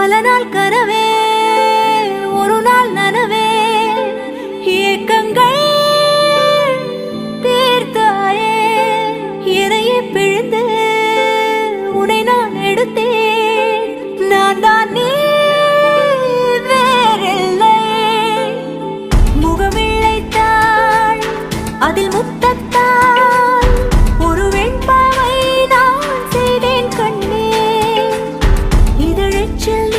பல நாள் கனவே ஒரு நாள் நனவே ஏக்கங்கள் தீர்த்தாயே எதையே பிழிந்து உனை நான் எடுத்தேன் நான் தான் நீ வேறில்லை முகமில்லைத்தான் அதில் முத்தத்தான் ஒரு வெண்பாவை நான் செய்தேன் கண்ணே இதழச்சில்